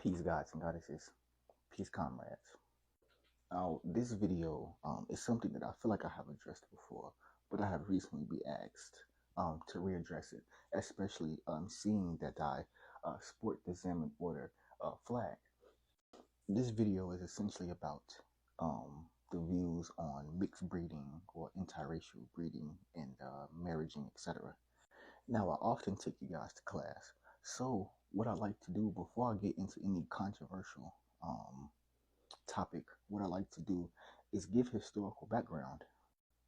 Peace, gods and goddesses. Peace, comrades. Now, this video is something that I feel like I have addressed before, but I have recently been asked to readdress it, especially seeing that I sport the Zamint order flag. This video is essentially about the views on mixed breeding or interracial breeding and marriaging, etc. Now, I often take you guys to class, so what I like to do before I get into any controversial topic, what I like to do is give historical background.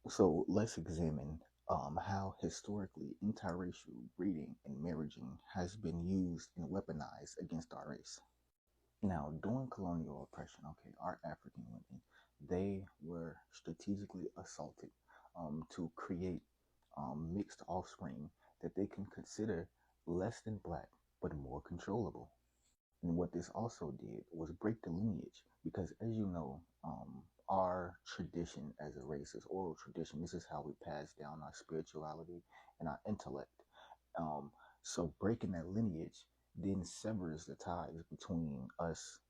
So let's examine how historically interracial breeding and marriaging has been used and weaponized against our race. Now, during colonial oppression, okay, our African women, they were strategically assaulted to create mixed offspring that they can consider less than black, but more controllable. And what this also did was break the lineage, because as you know, our tradition as a race is oral tradition. This is how we pass down our spirituality and our intellect. So breaking that lineage then severs the ties between us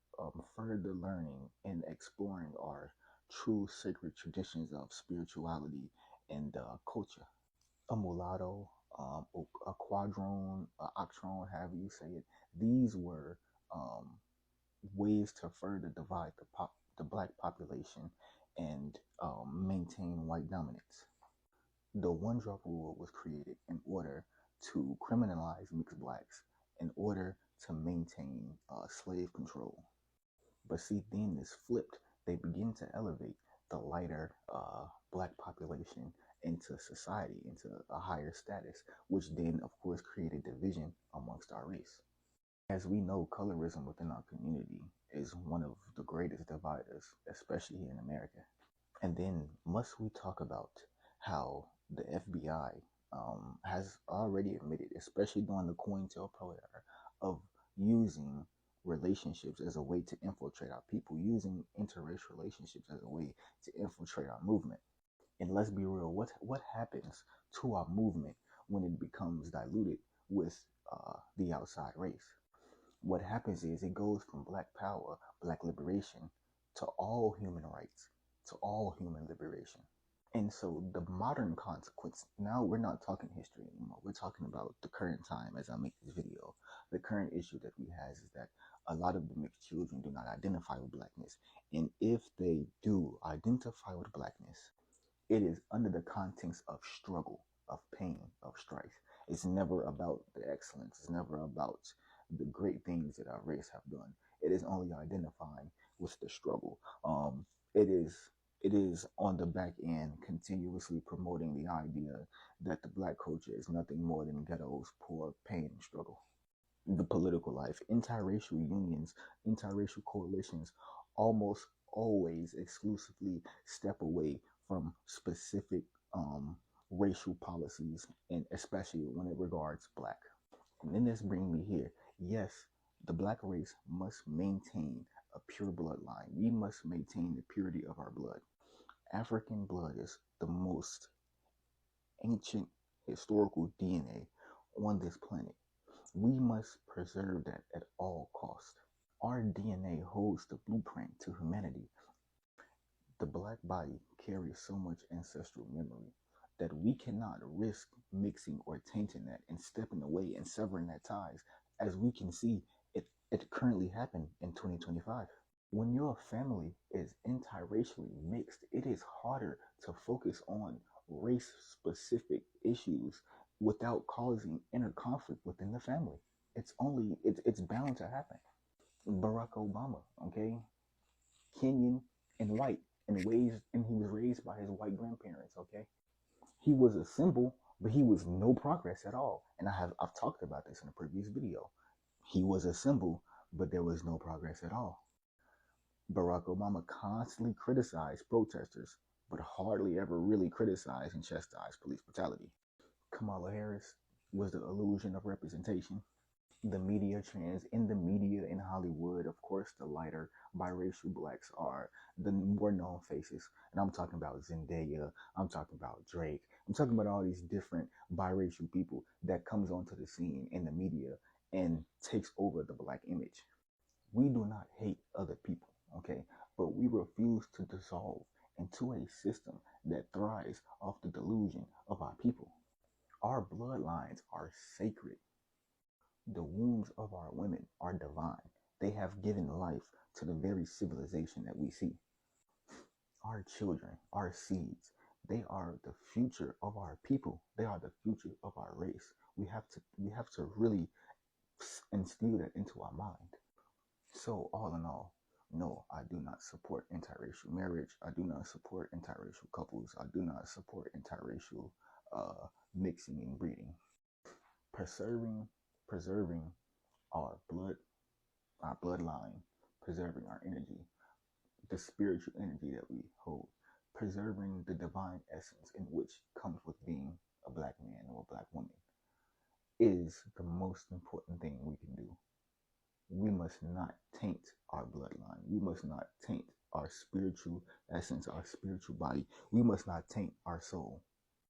further learning and exploring our true sacred traditions of spirituality and culture. A mulatto, a quadrone, a octrone, however you say it, these were ways to further divide the black population and maintain white dominance. The one-drop rule was created in order to criminalize mixed blacks in order to maintain slave control. But see, then this flipped. They begin to elevate the lighter black population into society, into a higher status, which then, of course, created division amongst our race. As we know, colorism within our community is one of the greatest dividers, especially here in America. And then must we talk about how the FBI has already admitted, especially during the COINTELPRO era, of using relationships as a way to infiltrate our people, using interracial relationships as a way to infiltrate our movement. And let's be real, what happens to our movement when it becomes diluted with the outside race? What happens is it goes from black power, black liberation, to all human rights, to all human liberation. And so the modern consequence, now we're not talking history anymore. We're talking about the current time as I make this video. The current issue that we have is that a lot of the mixed children do not identify with blackness. And if they do identify with blackness, it is under the context of struggle, of pain, of strife. It's never about the excellence. It's never about the great things that our race have done. It is only identifying with the struggle. It is on the back end continuously promoting the idea that the black culture is nothing more than ghettos, poor, pain, and struggle. The political life, interracial unions, interracial coalitions almost always exclusively step away from specific racial policies, and especially when it regards black. And then this brings me here. Yes, the black race must maintain a pure bloodline. We must maintain the purity of our blood. African blood is the most ancient historical DNA on this planet. We must preserve that at all costs. Our DNA holds the blueprint to humanity. The black body carries so much ancestral memory that we cannot risk mixing or tainting that and stepping away and severing that ties, as we can see it currently happen in 2025. When your family is interracially mixed, it is harder to focus on race-specific issues without causing inner conflict within the family. It's bound to happen. Barack Obama, okay, Kenyan and white, and he was raised by his white grandparents, okay. He was a symbol, but he was no progress at all. And I've talked about this in a previous video. He was a symbol, but there was no progress at all. Barack Obama constantly criticized protesters, but hardly ever really criticized and chastised police brutality. Kamala Harris was the illusion of representation. The media trends in the media in Hollywood, of course, the lighter biracial blacks are the more known faces. And I'm talking about Zendaya, I'm talking about Drake, I'm talking about all these different biracial people that comes onto the scene in the media and takes over the black image. We do not hate other people, okay? But we refuse to dissolve into a system that thrives off the delusion of our people. Our bloodlines are sacred. The wombs of our women are divine. They have given life to the very civilization that we see. Our children, our seeds, they are the future of our people. They are the future of our race. We have to really instill that into our mind. So all in all, no, I do not support interracial marriage. I do not support interracial couples. I do not support interracial mixing and breeding. Preserving our bloodline, preserving our energy, the spiritual energy that we hold, preserving the divine essence in which comes with being a black man or a black woman is the most important thing we can do. We must not taint our bloodline. We must not taint our spiritual essence, our spiritual body. We must not taint our soul.